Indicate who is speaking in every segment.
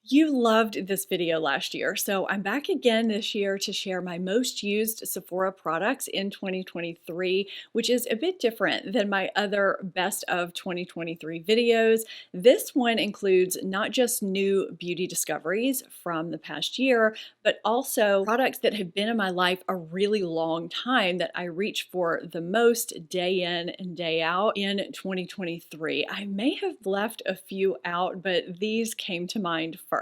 Speaker 1: You loved this video last year, so I'm back again this year to share my most used Sephora products in 2023, which is a bit different than my other best of 2023 videos. This one includes not just new beauty discoveries from the past year, but also products that have been in my life a really long time that I reach for the most day in and day out in 2023. I may have left a few out, but these came to mind first.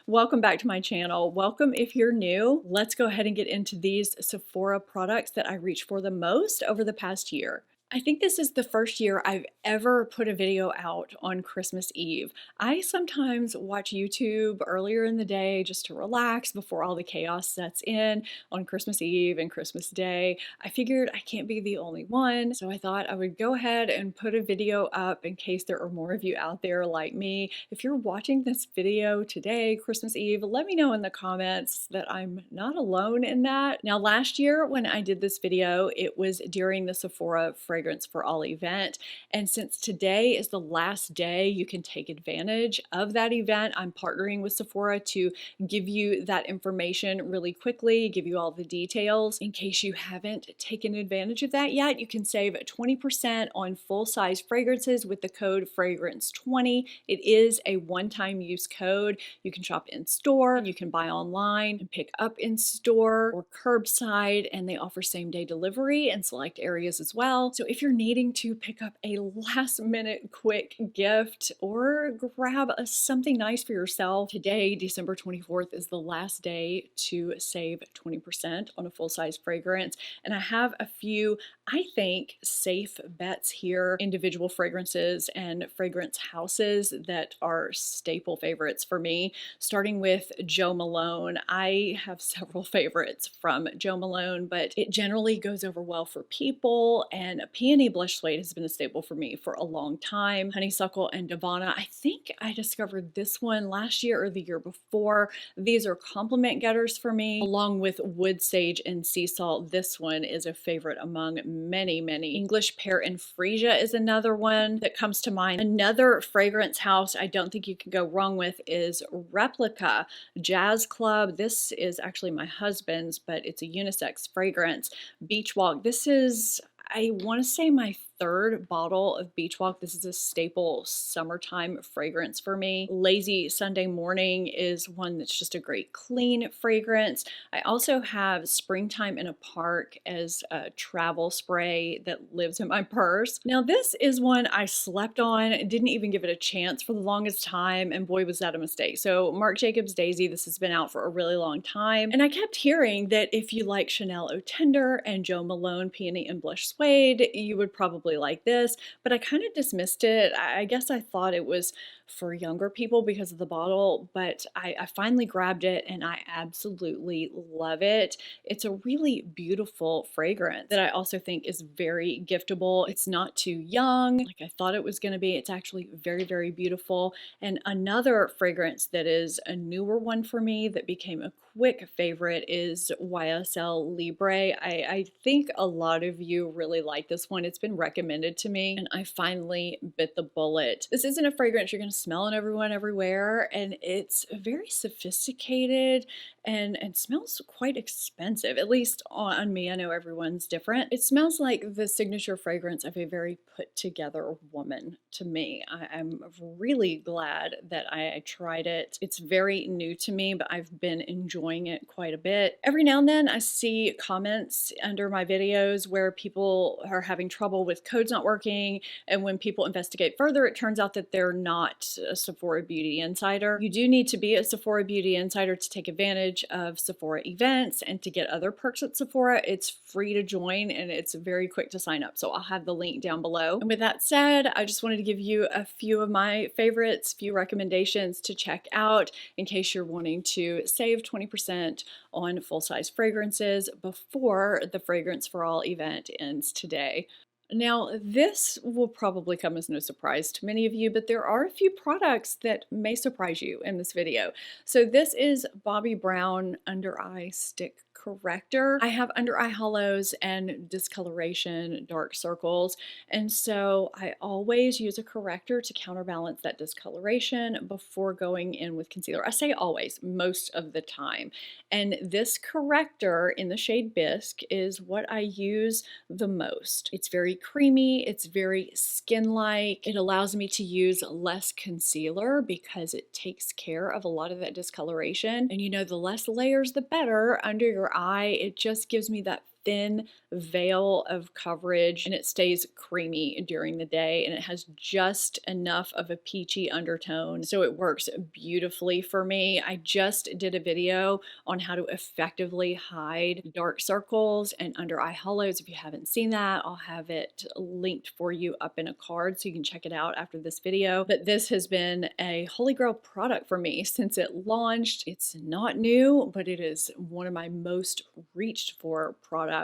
Speaker 1: Welcome back to my channel. Welcome if you're new. Let's go ahead and get into these Sephora products that I reach for the most over the past year. I think this is the first year I've ever put a video out on Christmas Eve. I sometimes watch YouTube earlier in the day just to relax before all the chaos sets in on Christmas Eve and Christmas Day. I figured I can't be the only one, so I thought I would go ahead and put a video up in case there are more of you out there like me. If you're watching this video today, Christmas Eve, let me know in the comments that I'm not alone in that. Now, last year when I did this video, it was during the Sephora Fragrance for All event. And since today is the last day you can take advantage of that event, I'm partnering with Sephora to give you that information really quickly, give you all the details. In case you haven't taken advantage of that yet, you can save 20% on full-size fragrances with the code FRAGRANCE20. It is a one-time use code. You can shop in store, you can buy online and pick up in store or curbside, and they offer same-day delivery in select areas as well. So if you're needing to pick up a last minute quick gift or grab something nice for yourself, today, December 24th, is the last day to save 20% on a full-size fragrance. And I have a few, I think, safe bets here, individual fragrances and fragrance houses that are staple favorites for me, starting with Jo Malone. I have several favorites from Jo Malone, but it generally goes over well for people, and Peony Blush Suede has been a staple for me for a long time. Honeysuckle and Divana, I think I discovered this one last year or the year before. These are compliment getters for me, along with Wood Sage and Sea Salt. This one is a favorite among many, many. English Pear and Freesia is another one that comes to mind. Another fragrance house I don't think you can go wrong with is Replica Jazz Club. This is actually my husband's, but it's a unisex fragrance. Beach Walk. This is, I want to say, my third bottle of Beach Walk. This is a staple summertime fragrance for me. Lazy Sunday Morning is one that's just a great clean fragrance. I also have Springtime in a Park as a travel spray that lives in my purse. Now, this is one I slept on, didn't even give it a chance for the longest time, and boy, was that a mistake. So Marc Jacobs Daisy, this has been out for a really long time, and I kept hearing that if you like Chanel Eau Tender and Jo Malone Peony and Blush Suede, you would probably like this, but I kind of dismissed it. I guess I thought it was for younger people because of the bottle, but I finally grabbed it and I absolutely love it. It's a really beautiful fragrance that I also think is very giftable. It's not too young like I thought it was going to be. It's actually very, very beautiful. And another fragrance that is a newer one for me that became a quick favorite is YSL Libre. I think a lot of you really like this one. It's been recommended to me and I finally bit the bullet. This isn't a fragrance you're going to smell on everyone everywhere, and it's very sophisticated and smells quite expensive, at least on me. I know everyone's different. It smells like the signature fragrance of a very put together woman to me. I'm really glad that I tried it. It's very new to me, but I've been enjoying it quite a bit. Every now and then I see comments under my videos where people are having trouble with codes not working, and when people investigate further, it turns out that they're not a Sephora Beauty Insider. You do need to be a Sephora Beauty Insider to take advantage of Sephora events and to get other perks at Sephora. It's free to join and it's very quick to sign up, so I'll have the link down below. And with that said, I just wanted to give you a few of my favorites, few recommendations to check out in case you're wanting to save 20% on full-size fragrances before the Fragrance for All event ends today. Now, this will probably come as no surprise to many of you, but there are a few products that may surprise you in this video. So this is Bobbi Brown Under Eye Stick corrector. I have under eye hollows and discoloration, dark circles, and so I always use a corrector to counterbalance that discoloration before going in with concealer. I say always, most of the time. And this corrector in the shade Bisque is what I use the most. It's very creamy, it's very skin-like. It allows me to use less concealer because it takes care of a lot of that discoloration. And you know, the less layers, the better under your eye. It just gives me that thin veil of coverage, and it stays creamy during the day, and it has just enough of a peachy undertone, so it works beautifully for me. I just did a video on how to effectively hide dark circles and under eye hollows. If you haven't seen that, I'll have it linked for you up in a card so you can check it out after this video. But this has been a holy grail product for me since it launched. It's not new, but it is one of my most reached for products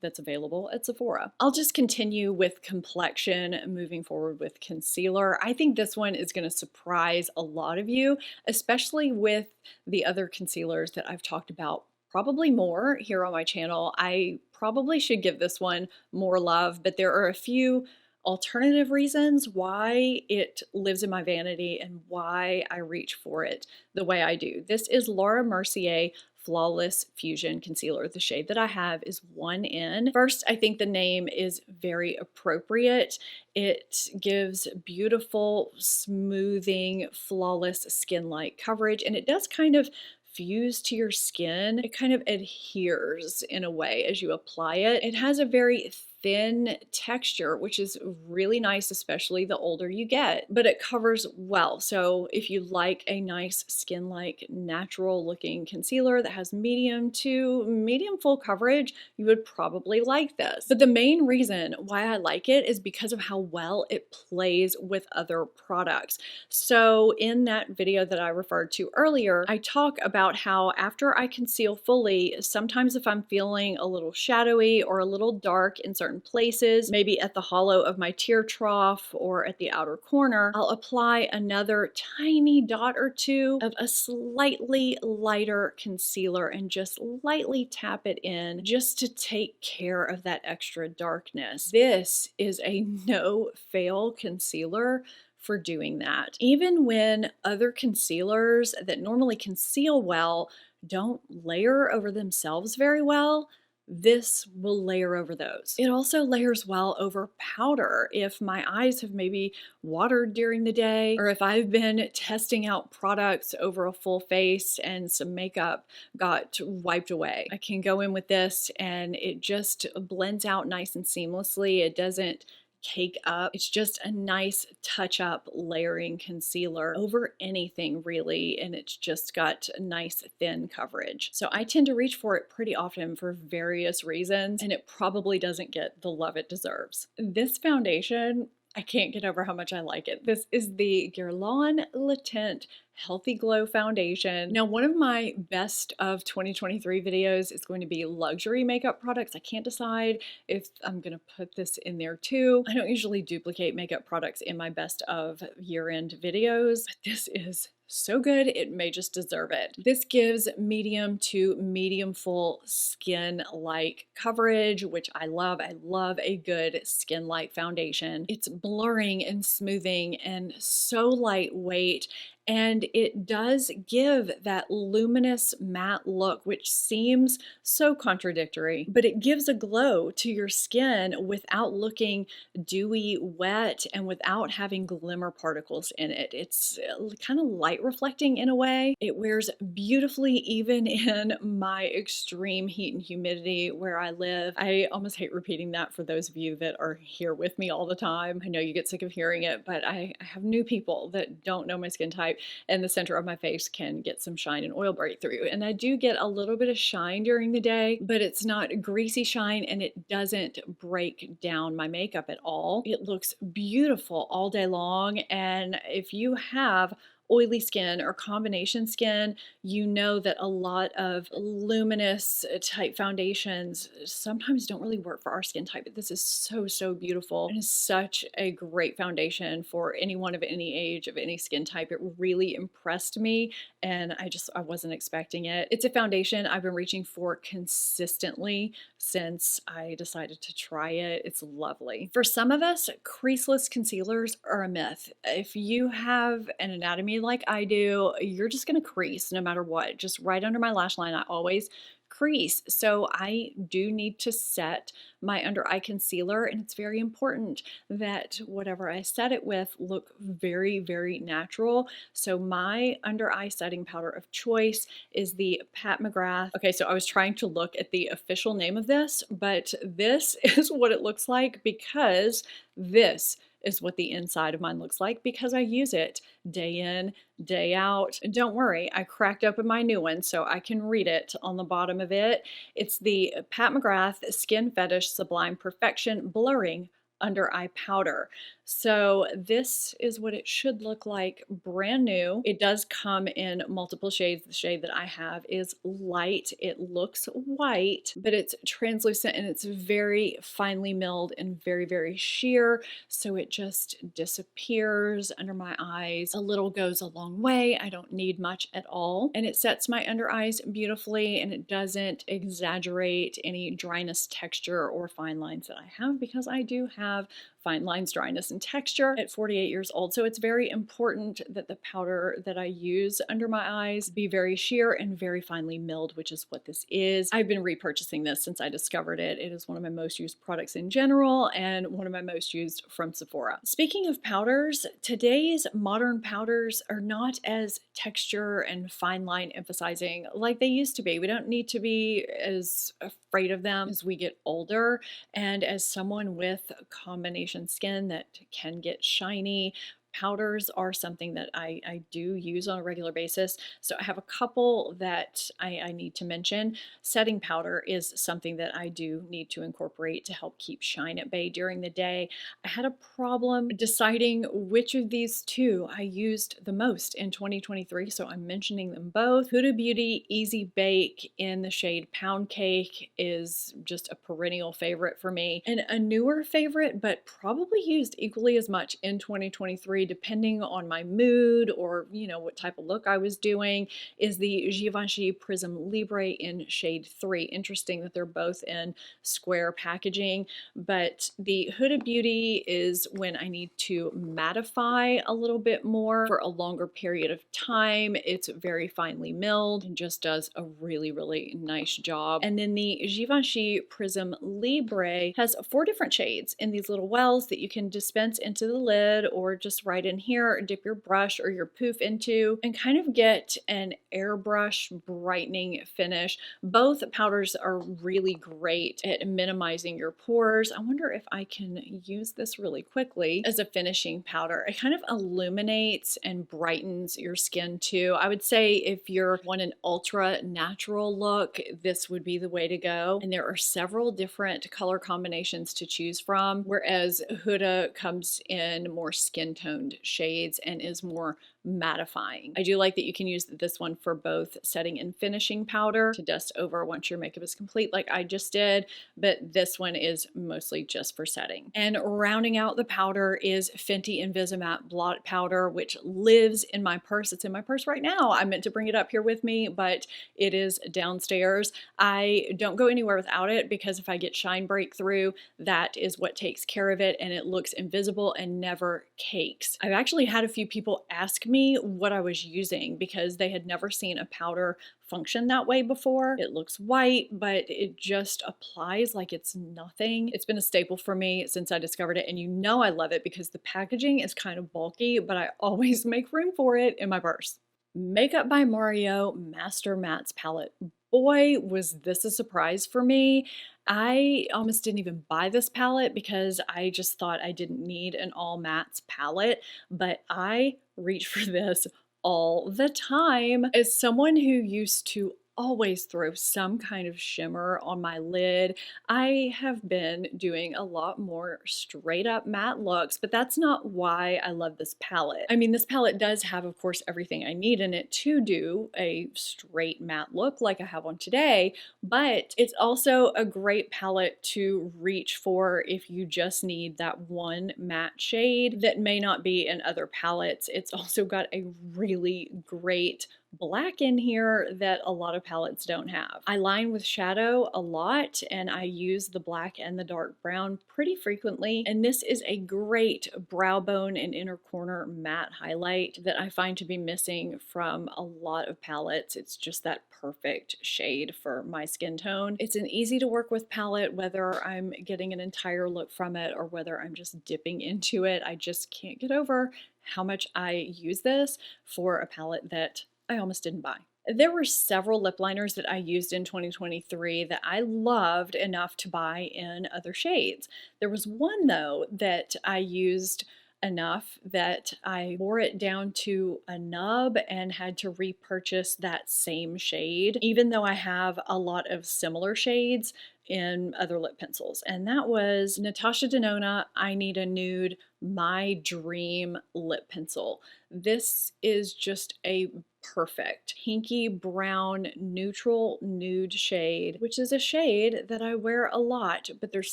Speaker 1: that's available at Sephora. I'll just continue with Complexion, moving forward with concealer. I think this one is going to surprise a lot of you, especially with the other concealers that I've talked about probably more here on my channel. I probably should give this one more love, but there are a few alternative reasons why it lives in my vanity and why I reach for it the way I do. This is Laura Mercier Flawless Fusion Concealer. The shade that I have is 1N. First, I think the name is very appropriate. It gives beautiful, smoothing, flawless skin-like coverage, and it does kind of fuse to your skin. It kind of adheres in a way as you apply it. It has a very thin texture, which is really nice, especially the older you get, but it covers well. So if you like a nice skin-like, natural looking concealer that has medium to medium full coverage, you would probably like this. But the main reason why I like it is because of how well it plays with other products. So in that video that I referred to earlier, I talk about how after I conceal fully, sometimes if I'm feeling a little shadowy or a little dark in certain places, maybe at the hollow of my tear trough or at the outer corner, I'll apply another tiny dot or two of a slightly lighter concealer and just lightly tap it in just to take care of that extra darkness. This is a no-fail concealer for doing that. Even when other concealers that normally conceal well don't layer over themselves very well, this will layer over those. It also layers well over powder. If my eyes have maybe watered during the day, or if I've been testing out products over a full face and some makeup got wiped away, I can go in with this and it just blends out nice and seamlessly. It doesn't cake up. It's just a nice touch-up layering concealer over anything really, and it's just got a nice thin coverage. So I tend to reach for it pretty often for various reasons, and it probably doesn't get the love it deserves. This foundation, I can't get over how much I like it. This is the Guerlain Le Tint Healthy Glow Foundation. Now, one of my best of 2023 videos is going to be luxury makeup products. I can't decide if I'm gonna put this in there too. I don't usually duplicate makeup products in my best of year-end videos, but this is so good, it may just deserve it. This gives medium to medium full skin-like coverage, which I love. I love a good skin-like foundation. It's blurring and smoothing and so lightweight, and it does give that luminous matte look, which seems so contradictory, but it gives a glow to your skin without looking dewy, wet, and without having glimmer particles in it. It's kind of light reflecting in a way. It wears beautifully even in my extreme heat and humidity where I live. I almost hate repeating that for those of you that are here with me all the time. I know you get sick of hearing it, but I have new people that don't know my skin type, and the center of my face can get some shine and oil breakthrough. And I do get a little bit of shine during the day, but it's not greasy shine and it doesn't break down my makeup at all. It looks beautiful all day long. And if you have oily skin or combination skin, you know that a lot of luminous type foundations sometimes don't really work for our skin type. But this is so, so beautiful and is such a great foundation for anyone of any age, of any skin type. It really impressed me, and I wasn't expecting it. It's a foundation I've been reaching for consistently since I decided to try it. It's lovely. For some of us, creaseless concealers are a myth. If you have an anatomy like I do, you're just gonna crease no matter what. Just right under my lash line, I always crease. So I do need to set my under eye concealer, and it's very important that whatever I set it with look very, very natural. So my under eye setting powder of choice is the Pat McGrath. Okay, so I was trying to look at the official name of this, but this is what it looks like, because this is what the inside of mine looks like, because I use it day in, day out. Don't worry, I cracked open my new one so I can read it on the bottom of it. It's the Pat McGrath Skin Fetish Sublime Perfection Blurring Under Eye Powder. So this is what it should look like brand new. It does come in multiple shades. The shade that I have is light. It looks white, but it's translucent and it's very finely milled and very, very sheer. So it just disappears under my eyes. A little goes a long way. I don't need much at all. And it sets my under eyes beautifully, and it doesn't exaggerate any dryness, texture, or fine lines that I have, because I do have fine lines, dryness, and texture at 48 years old. So it's very important that the powder that I use under my eyes be very sheer and very finely milled, which is what this is. I've been repurchasing this since I discovered it. It is one of my most used products in general and one of my most used from Sephora. Speaking of powders, today's modern powders are not as texture and fine line emphasizing like they used to be. We don't need to be as afraid of them as we get older. And as someone with combination skin that can get shiny, powders are something that I do use on a regular basis. So I have a couple that I need to mention. Setting powder is something that I do need to incorporate to help keep shine at bay during the day. I had a problem deciding which of these two I used the most in 2023, so I'm mentioning them both. Huda Beauty Easy Bake in the shade Pound Cake is just a perennial favorite for me, and a newer favorite, but probably used equally as much in 2023 depending on my mood or what type of look I was doing, is the Givenchy Prism Libre in shade 3. Interesting that they're both in square packaging, but the Huda Beauty is when I need to mattify a little bit more for a longer period of time. It's very finely milled and just does a really, really nice job. And then the Givenchy Prism Libre has 4 different shades in these little wells that you can dispense into the lid, or just right in here, dip your brush or your poof into, and kind of get an airbrush brightening finish. Both powders are really great at minimizing your pores. I wonder if I can use this really quickly as a finishing powder. It kind of illuminates and brightens your skin too. I would say if you're want an ultra natural look, this would be the way to go. And there are several different color combinations to choose from, whereas Huda comes in more skin toned shades and is more mattifying. I do like that you can use this one for both setting and finishing powder to dust over once your makeup is complete, like I just did, but this one is mostly just for setting. And rounding out the powder is Fenty Invisimatte Blot Powder, which lives in my purse. It's in my purse right now. I meant to bring it up here with me, but it is downstairs. I don't go anywhere without it, because if I get shine breakthrough, that is what takes care of it, and it looks invisible and never cakes. I've actually had a few people ask me what I was using, because they had never seen a powder function that way before. It looks white, but it just applies like it's nothing. It's been a staple for me since I discovered it, and I love it because the packaging is kind of bulky, but I always make room for it in my purse. Makeup by Mario Master Mattes palette. Boy, was this a surprise for me. I almost didn't even buy this palette because I just thought I didn't need an all mattes palette, but I reach for this all the time. As someone who used to always throw some kind of shimmer on my lid. I have been doing a lot more straight up matte looks, but that's not why I love this palette. I mean, this palette does have, of course, everything I need in it to do a straight matte look like I have on today, but it's also a great palette to reach for if you just need that one matte shade that may not be in other palettes. It's also got a really great black in here that a lot of palettes don't have. I line with shadow a lot and I use the black and the dark brown pretty frequently, and this is a great brow bone and inner corner matte highlight that I find to be missing from a lot of palettes. It's just that perfect shade for my skin tone. It's an easy to work with palette, whether I'm getting an entire look from it or whether I'm just dipping into it. I just can't get over how much I use this for a palette that I almost didn't buy. There were several lip liners that I used in 2023 that I loved enough to buy in other shades. There was one though that I used enough that I wore it down to a nub and had to repurchase that same shade, even though I have a lot of similar shades in other lip pencils. And that was Natasha Denona I Need a Nude My Dream Lip Pencil. This is just a perfect pinky brown neutral nude shade, which is a shade that I wear a lot, but there's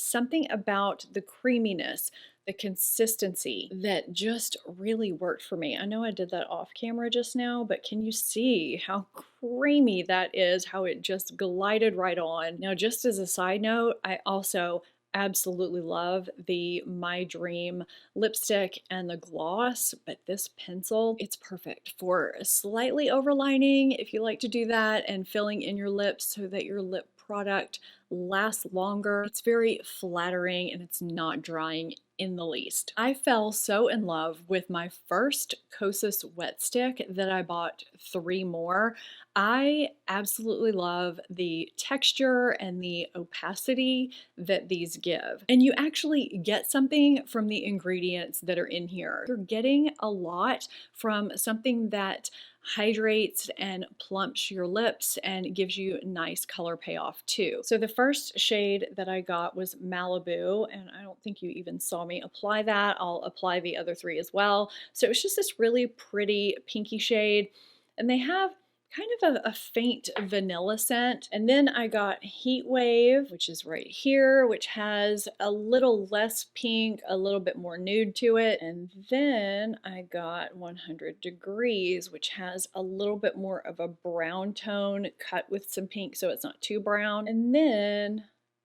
Speaker 1: something about the creaminess, the consistency that just really worked for me. I know I did that off camera just now, but can you see how creamy that is, how it just glided right on? Now, just as a side note, I also absolutely love the My Dream lipstick and the gloss, but this pencil, it's perfect for slightly overlining if you like to do that and filling in your lips so that your lip product lasts longer. It's very flattering and it's not drying in the least. I fell so in love with my first Kosas wet stick that I bought 3 more. I absolutely love the texture and the opacity that these give. And you actually get something from the ingredients that are in here. You're getting a lot from something that hydrates and plumps your lips and gives you nice color payoff too. So the first shade that I got was Malibu, and I don't think you even saw me apply that. I'll apply the other 3 as well. So it's just this really pretty pinky shade, and they have kind of a faint vanilla scent. And then I got Heat Wave, which is right here, which has a little less pink, a little bit more nude to it. And then I got 100 Degrees, which has a little bit more of a brown tone cut with some pink so it's not too brown. And then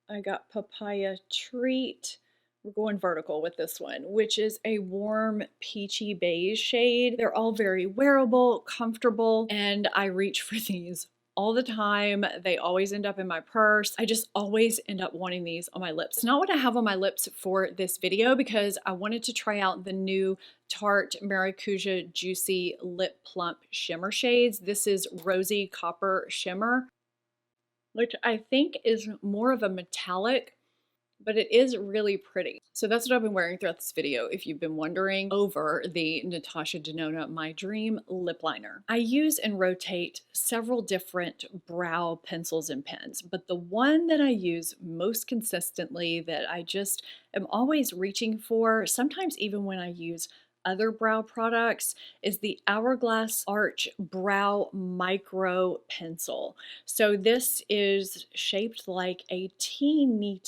Speaker 1: I got Papaya Treat. We're going vertical with this one, which is a warm peachy beige shade. They're all very wearable, comfortable, and I reach for these all the time. They always end up in my purse. I just always end up wanting these on my lips. It's not what I have on my lips for this video because I wanted to try out the new Tarte Maracuja Juicy Lip Plump Shimmer shades. This is Rosy Copper Shimmer, which I think is more of a metallic, but it is really pretty. So that's what I've been wearing throughout this video, if you've been wondering, over the Natasha Denona My Dream lip liner. I use and rotate several different brow pencils and pens, but the one that I use most consistently, that I just am always reaching for, sometimes even when I use other brow products, is the Hourglass Arch Brow Micro Pencil. So this is shaped like a teeny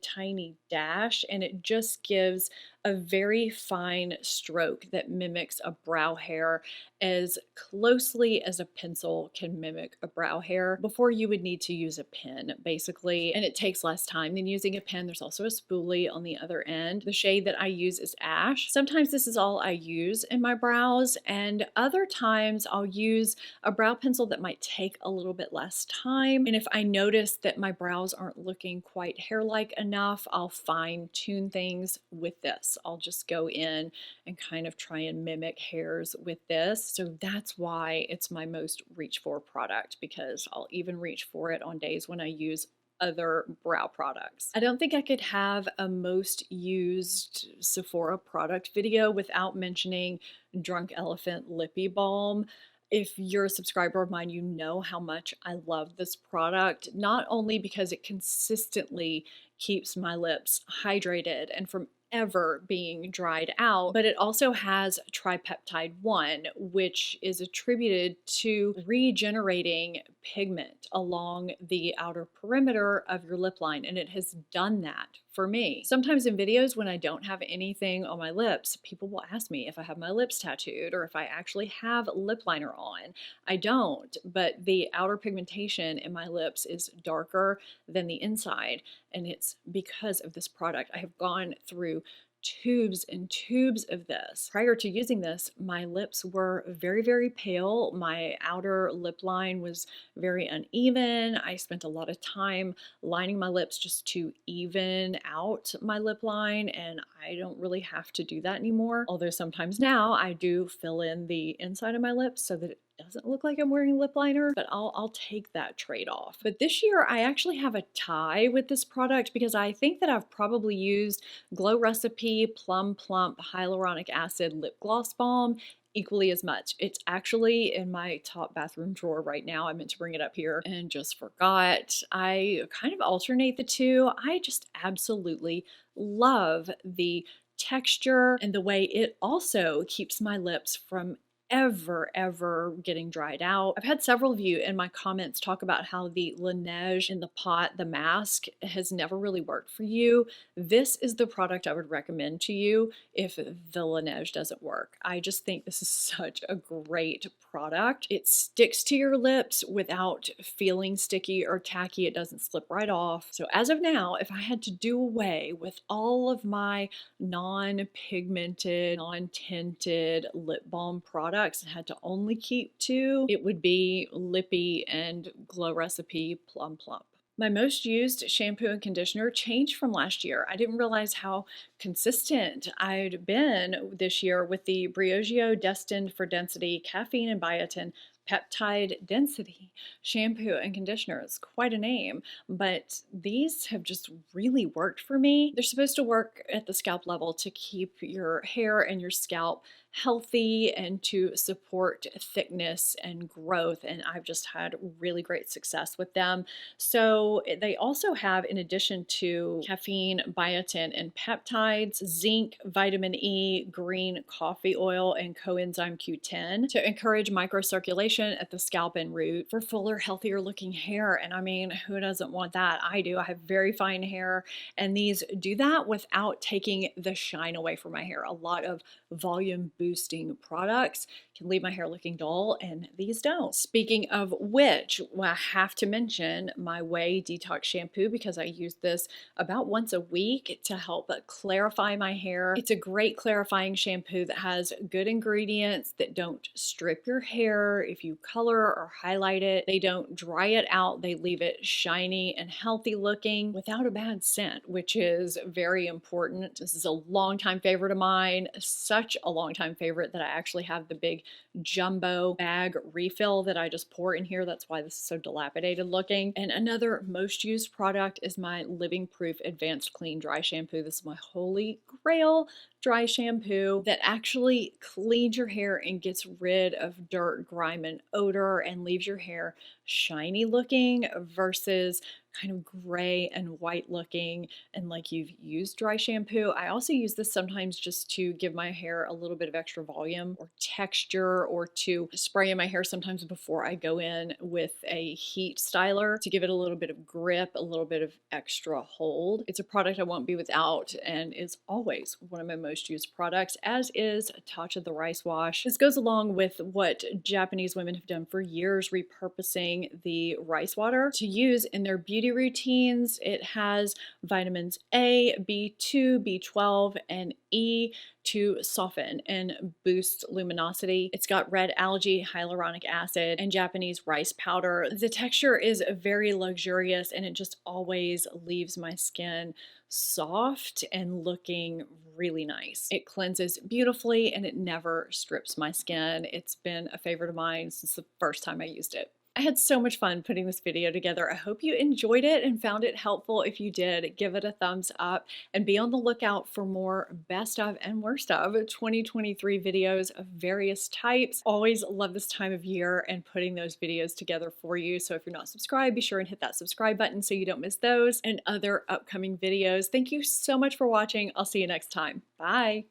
Speaker 1: tiny dash, and it just gives a very fine stroke that mimics a brow hair as closely as a pencil can mimic a brow hair before you would need to use a pen, basically. And it takes less time than using a pen. There's also a spoolie on the other end. The shade that I use is Ash. Sometimes this is all I use in my brows, and other times I'll use a brow pencil that might take a little bit less time. And if I notice that my brows aren't looking quite hair-like enough, I'll fine-tune things with this. I'll just go in and kind of try and mimic hairs with this. So that's why it's my most reach for product, because I'll even reach for it on days when I use other brow products. I don't think I could have a most used Sephora product video without mentioning Drunk Elephant Lippy Balm. If you're a subscriber of mine, you know how much I love this product, not only because it consistently keeps my lips hydrated and from ever being dried out, but it also has tripeptide 1, which is attributed to regenerating pigment along the outer perimeter of your lip line, and it has done that for me. Sometimes in videos when I don't have anything on my lips, people will ask me if I have my lips tattooed or if I actually have lip liner on. I don't, but the outer pigmentation in my lips is darker than the inside, and it's because of this product. I have gone through tubes and tubes of this. Prior to using this, my lips were very, very pale. My outer lip line was very uneven. I spent a lot of time lining my lips just to even out my lip line, and I don't really have to do that anymore. Although sometimes now I do fill in the inside of my lips so that it doesn't look like I'm wearing lip liner, but I'll take that trade-off. But this year I actually have a tie with this product because I think that I've probably used Glow Recipe Plum Plump Hyaluronic Acid Lip Gloss Balm equally as much. It's actually in my top bathroom drawer right now. I meant to bring it up here and just forgot. I kind of alternate the two. I just absolutely love the texture and the way it also keeps my lips from ever getting dried out. I've had several of you in my comments talk about how the Laneige in the pot, the mask, has never really worked for you. This is the product I would recommend to you if the Laneige doesn't work. I just think this is such a great product. It sticks to your lips without feeling sticky or tacky. It doesn't slip right off. So as of now, if I had to do away with all of my non-pigmented, non-tinted lip balm products and had to only keep two, it would be Lippy and Glow Recipe Plum Plump. My most used shampoo and conditioner changed from last year. I didn't realize how consistent I'd been this year with the Briogeo Destined for Density Caffeine and Biotin Peptide Density shampoo and conditioner. It's quite a name, but these have just really worked for me. They're supposed to work at the scalp level to keep your hair and your scalp healthy and to support thickness and growth, and I've just had really great success with them. So they also have, in addition to caffeine, biotin, and peptides, zinc, vitamin E, green coffee oil, and coenzyme Q10 to encourage microcirculation at the scalp and root for fuller, healthier looking hair. And I mean, who doesn't want that? I do. I have very fine hair, and these do that without taking the shine away from my hair. A lot of volume boosting products can leave my hair looking dull, and these don't. Speaking of which, well, I have to mention my Way Detox Shampoo because I use this about once a week to help clarify my hair. It's a great clarifying shampoo that has good ingredients that don't strip your hair if you color or highlight it. They don't dry it out. They leave it shiny and healthy looking without a bad scent, which is very important. This is a longtime favorite of mine, such a longtime favorite that I actually have the big jumbo bag refill that I just pour in here. That's why this is so dilapidated looking. And another most used product is my Living Proof Advanced Clean Dry Shampoo. This is my holy grail dry shampoo that actually cleans your hair and gets rid of dirt, grime, and odor and leaves your hair shiny looking versus kind of gray and white looking and like you've used dry shampoo. I also use this sometimes just to give my hair a little bit of extra volume or texture, or to spray in my hair sometimes before I go in with a heat styler to give it a little bit of grip, a little bit of extra hold. It's a product I won't be without and is always one of my most used products, as is Tatcha the Rice Wash. This goes along with what Japanese women have done for years, repurposing the rice water to use in their beauty routines. It has vitamins A, B2, B12, and E to soften and boost luminosity. It's got red algae, hyaluronic acid, and Japanese rice powder. The texture is very luxurious and it just always leaves my skin soft and looking really nice. It cleanses beautifully and it never strips my skin. It's been a favorite of mine since the first time I used it. I I had so much fun putting this video together. I hope you enjoyed it and found it helpful. If you did, give it a thumbs up and be on the lookout for more best of and worst of 2023 videos of various types. Always love this time of year and putting those videos together for you. So if you're not subscribed, be sure and hit that subscribe button so you don't miss those and other upcoming videos. Thank you so much for watching. I'll see you next time. Bye.